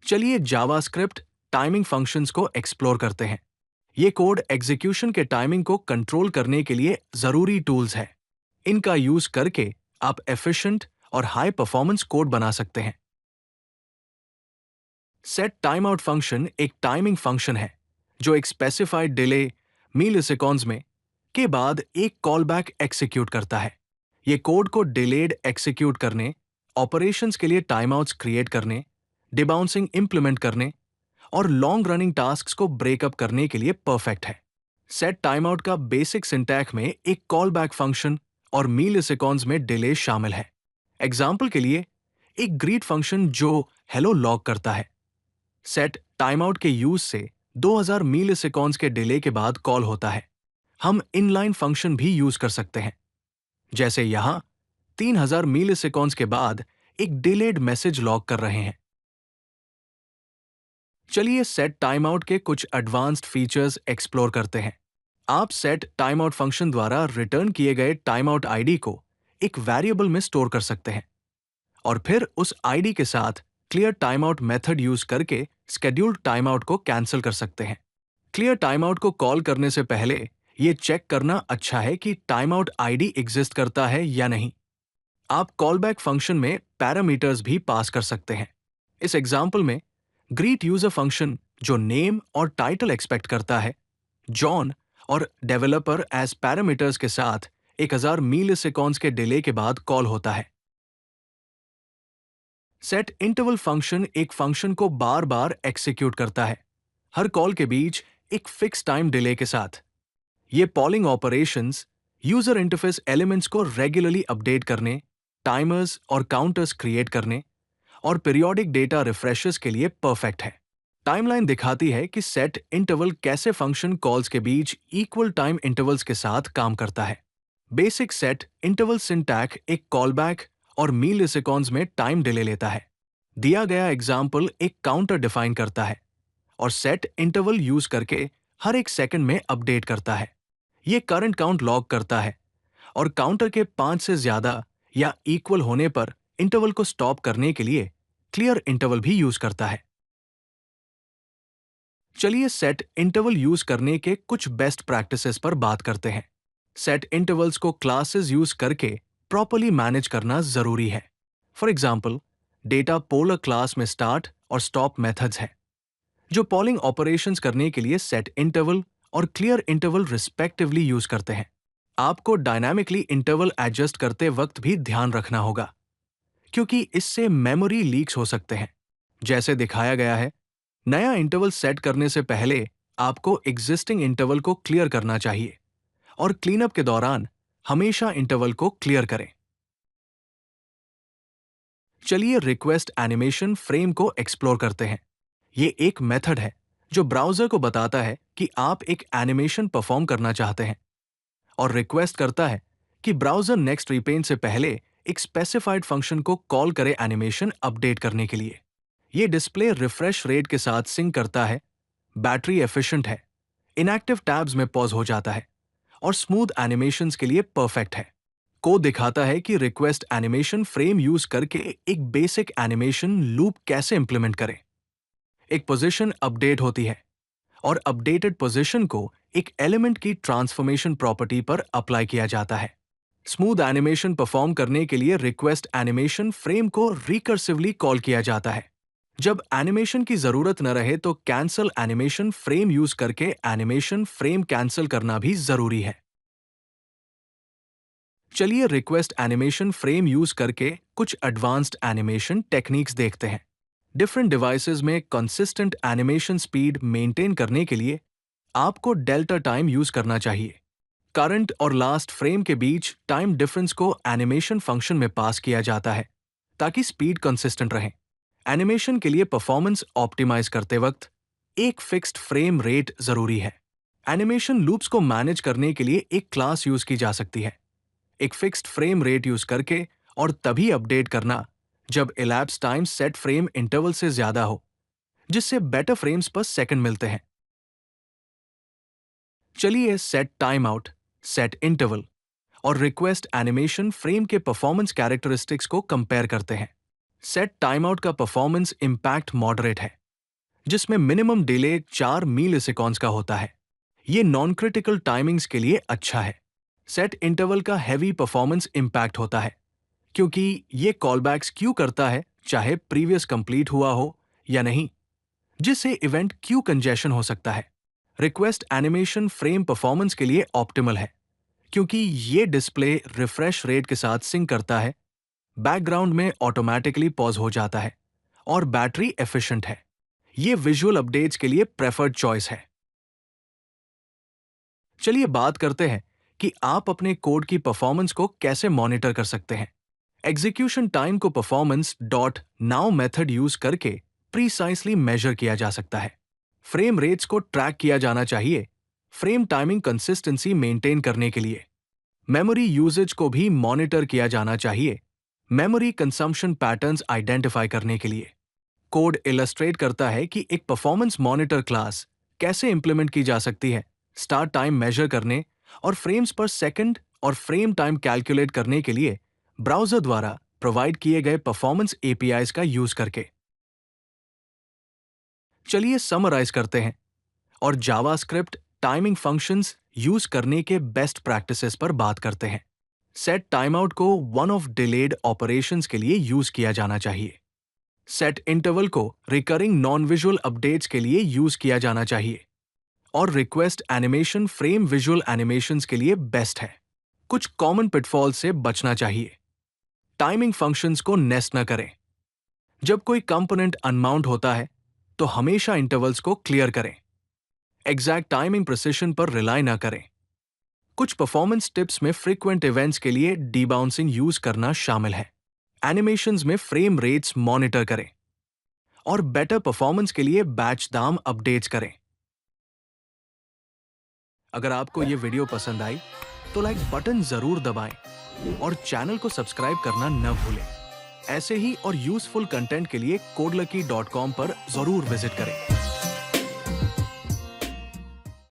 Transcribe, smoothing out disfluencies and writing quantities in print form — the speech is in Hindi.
चलिए जावास्क्रिप्ट टाइमिंग फंक्शंस को एक्सप्लोर करते हैं। ये कोड एग्जीक्यूशन के टाइमिंग को कंट्रोल करने के लिए जरूरी टूल्स हैं। इनका यूज करके आप एफिशिएंट और हाई परफॉर्मेंस कोड बना सकते हैं। सेट टाइम आउट फंक्शन एक टाइमिंग फंक्शन है जो एक स्पेसिफाइड डिले मिलीसेकंड्स में के बाद एक कॉलबैक एग्जीक्यूट करता है। ये कोड को डिलेड एग्जीक्यूट करने, ऑपरेशंस के लिए टाइम आउट्स क्रिएट करने, डिबाउंसिंग इंप्लीमेंट करने और लॉन्ग रनिंग टास्क्स को ब्रेकअप करने के लिए परफेक्ट है। सेट टाइम आउट का बेसिक सिंटैक्स में एक कॉल बैक फंक्शन और मिलीसेकंड्स में डिले शामिल है। एग्जाम्पल के लिए एक ग्रीट फंक्शन जो हेलो लॉग करता है। सेट टाइम आउट के यूज से 2000 मिलीसेकंड्स के डिले के बाद कॉल होता है। हम इनलाइन फंक्शन भी यूज कर सकते हैं, जैसे यहां 3000 मिलीसेकंड्स के बाद एक डिलेड मैसेज लॉग कर रहे हैं। चलिए सेट टाइम आउट के कुछ एडवांस्ड फीचर्स एक्सप्लोर करते हैं। आप सेट टाइम आउट फंक्शन द्वारा रिटर्न किए गए टाइम आउट आईडी को एक वेरिएबल में स्टोर कर सकते हैं और फिर उस आईडी के साथ clear time out method use करके स्केड्यूल्ड टाइम आउट को कैंसिल कर सकते हैं। क्लियर टाइम आउट को कॉल करने से पहले यह चेक करना अच्छा है कि टाइम आउट आईडी एग्जिस्ट करता है या नहीं। आप कॉलबैक फंक्शन में पैरामीटर्स भी पास कर सकते हैं। इस एग्जाम्पल में ग्रीट यूजर फंक्शन जो नेम और टाइटल एक्सपेक्ट करता है, जॉन और डेवलपर एज पैरामीटर्स के साथ 1000 मिलीसेकंड्स के डिले के बाद कॉल होता है। सेट इंटरवल फंक्शन एक फंक्शन को बार बार एग्जीक्यूट करता है, हर कॉल के बीच एक फिक्स टाइम डिले के साथ। ये polling operations user interface elements को रेगुलरली अपडेट करने, टाइमर्स और काउंटर्स क्रिएट करने और पीरियोडिक डेटा रिफ्रेशेस के लिए परफेक्ट है। टाइमलाइन दिखाती है कि सेट इंटरवल कैसे फंक्शन कॉल्स के बीच इक्वल टाइम इंटरवल्स के साथ काम करता है। बेसिक सेट इंटरवल सिंटैक्स एक कॉलबैक और मिलीसेकंड्स में टाइम डिले लेता है। दिया गया एग्जाम्पल एक काउंटर डिफाइन करता है और सेट इंटरवल यूज करके हर एक सेकंड में अपडेट करता है। ये करंट काउंट लॉग करता है और काउंटर के 5 से ज्यादा या इक्वल होने पर इंटरवल को स्टॉप करने के लिए क्लियर इंटरवल भी यूज करता है। चलिए सेट इंटरवल यूज करने के कुछ बेस्ट प्रैक्टिसेस पर बात करते हैं। सेट इंटरवल्स को क्लासेस यूज करके प्रॉपर्ली मैनेज करना जरूरी है। For example, data polar class में स्टार्ट और स्टॉप मेथड्स हैं, जो पॉलिंग ऑपरेशंस करने के लिए सेट इंटरवल और क्लियर इंटरवल रिस्पेक्टिवली यूज करते हैं। आपको डायनामिकली इंटरवल एडजस्ट करते वक्त भी ध्यान रखना होगा, क्योंकि इससे मेमोरी लीक्स हो सकते हैं। जैसे दिखाया गया है, नया इंटरवल सेट करने से पहले आपको एग्जिस्टिंग इंटरवल को क्लियर करना चाहिए और क्लीनअप के दौरान हमेशा इंटरवल को क्लियर करें। चलिए रिक्वेस्ट एनिमेशन फ्रेम को एक्सप्लोर करते हैं। ये एक मेथड है जो ब्राउजर को बताता है कि आप एक एनिमेशन परफॉर्म करना चाहते हैं और रिक्वेस्ट करता है कि ब्राउजर नेक्स्ट रिपेंट से पहले एक स्पेसिफाइड फंक्शन को कॉल करे एनिमेशन अपडेट करने के लिए। ये डिस्प्ले रिफ्रेश रेट के साथ सिंक करता है, बैटरी एफिशिएंट है, इनएक्टिव टैब्स में पॉज हो जाता है और स्मूथ एनिमेशंस के लिए परफेक्ट है। कोड दिखाता है कि रिक्वेस्ट एनिमेशन फ्रेम यूज करके एक बेसिक एनिमेशन लूप कैसे इंप्लीमेंट करें। एक पोजीशन अपडेट होती है और अपडेटेड पोजीशन को एक एलिमेंट की ट्रांसफॉर्मेशन प्रॉपर्टी पर अप्लाई किया जाता है। स्मूथ एनिमेशन परफॉर्म करने के लिए रिक्वेस्ट एनिमेशन फ्रेम को रिकर्सिवली कॉल किया जाता है। जब एनिमेशन की जरूरत न रहे तो कैंसल एनिमेशन फ्रेम यूज करके एनिमेशन फ्रेम कैंसिल करना भी जरूरी है। चलिए रिक्वेस्ट एनिमेशन फ्रेम यूज करके कुछ एडवांस्ड एनिमेशन टेक्निक्स देखते हैं। डिफरेंट डिवाइसेस में कंसिस्टेंट एनिमेशन स्पीड मेंटेन करने के लिए आपको डेल्टा टाइम यूज करना चाहिए। करंट और लास्ट फ्रेम के बीच टाइम डिफरेंस को एनिमेशन फंक्शन में पास किया जाता है ताकि स्पीड कंसिस्टेंट रहे। एनिमेशन के लिए परफॉर्मेंस ऑप्टिमाइज करते वक्त एक फिक्स्ड फ्रेम रेट जरूरी है। एनिमेशन लूप्स को मैनेज करने के लिए एक क्लास यूज की जा सकती है, एक फिक्स्ड फ्रेम रेट यूज करके, और तभी अपडेट करना जब elapsed time set frame interval से ज्यादा हो, जिससे बेटर फ्रेम्स पर सेकंड मिलते हैं। चलिए set time out, set interval और रिक्वेस्ट एनिमेशन फ्रेम के परफॉर्मेंस कैरेक्टरिस्टिक्स को कंपेयर करते हैं। सेट टाइम आउट का परफॉर्मेंस इंपैक्ट मॉडरेट है, जिसमें मिनिमम डिले 4 मिलीसेकंड्स का होता है। ये नॉन क्रिटिकल टाइमिंग्स के लिए अच्छा है। सेट इंटरवल का हैवी परफॉर्मेंस इंपैक्ट होता है, क्योंकि ये कॉलबैक्स क्यू करता है चाहे प्रीवियस कंप्लीट हुआ हो या नहीं, जिससे इवेंट क्यू कंजेशन हो सकता है। रिक्वेस्ट एनिमेशन फ्रेम परफॉर्मेंस के लिए ऑप्टिमल है, क्योंकि ये डिस्प्ले रिफ्रेश रेट के साथ सिंक करता है, बैकग्राउंड में ऑटोमेटिकली पॉज हो जाता है और बैटरी एफिशिएंट है। ये विजुअल अपडेट्स के लिए प्रेफर्ड चॉइस है। चलिए बात करते हैं कि आप अपने कोड की परफॉर्मेंस को कैसे मॉनिटर कर सकते हैं। एग्जीक्यूशन टाइम को performance dot now method use करके प्रीसाइसली मेजर किया जा सकता है। फ्रेम रेट्स को ट्रैक किया जाना चाहिए फ्रेम टाइमिंग कंसिस्टेंसी मेंटेन करने के लिए। मेमोरी यूजेज को भी मॉनिटर किया जाना चाहिए मेमोरी कंजम्पशन पैटर्न्स आइडेंटिफाई करने के लिए। कोड इलस्ट्रेट करता है कि एक परफॉर्मेंस मॉनिटर क्लास कैसे इंप्लीमेंट की जा सकती है स्टार्ट टाइम मेजर करने और फ्रेम्स पर सेकंड और फ्रेम टाइम कैलकुलेट करने के लिए ब्राउजर द्वारा प्रोवाइड किए गए परफॉर्मेंस एपीआईज का यूज करके। चलिए समराइज करते हैं और जावास्क्रिप्ट टाइमिंग फंक्शंस यूज करने के बेस्ट प्रैक्टिसेस पर बात करते हैं। सेट टाइम आउट को वन ऑफ डिलेड ऑपरेशंस के लिए यूज किया जाना चाहिए। सेट इंटरवल को रिकरिंग नॉन विजुअल अपडेट्स के लिए यूज किया जाना चाहिए और request animation frame visual animations के लिए बेस्ट है। कुछ कॉमन पिटफॉल से बचना चाहिए। टाइमिंग फंक्शंस को नेस्ट न करें। जब कोई कंपोनेंट अनमाउंट होता है तो हमेशा इंटरवल्स को क्लियर करें। एग्जैक्ट टाइमिंग प्रिसिशन पर रिलाई न करें। कुछ परफॉर्मेंस टिप्स में फ्रीक्वेंट इवेंट्स के लिए डीबाउंसिंग यूज करना शामिल है। एनिमेशंस में फ्रेम रेट्स मॉनिटर करें और बेटर परफॉर्मेंस के लिए बैच दाम अपडेट्स करें। अगर आपको ये वीडियो पसंद आई तो लाइक बटन जरूर दबाएं और चैनल को सब्सक्राइब करना न भूलें। ऐसे ही और यूजफुल कंटेंट के लिए codelucky.com पर जरूर विजिट करें।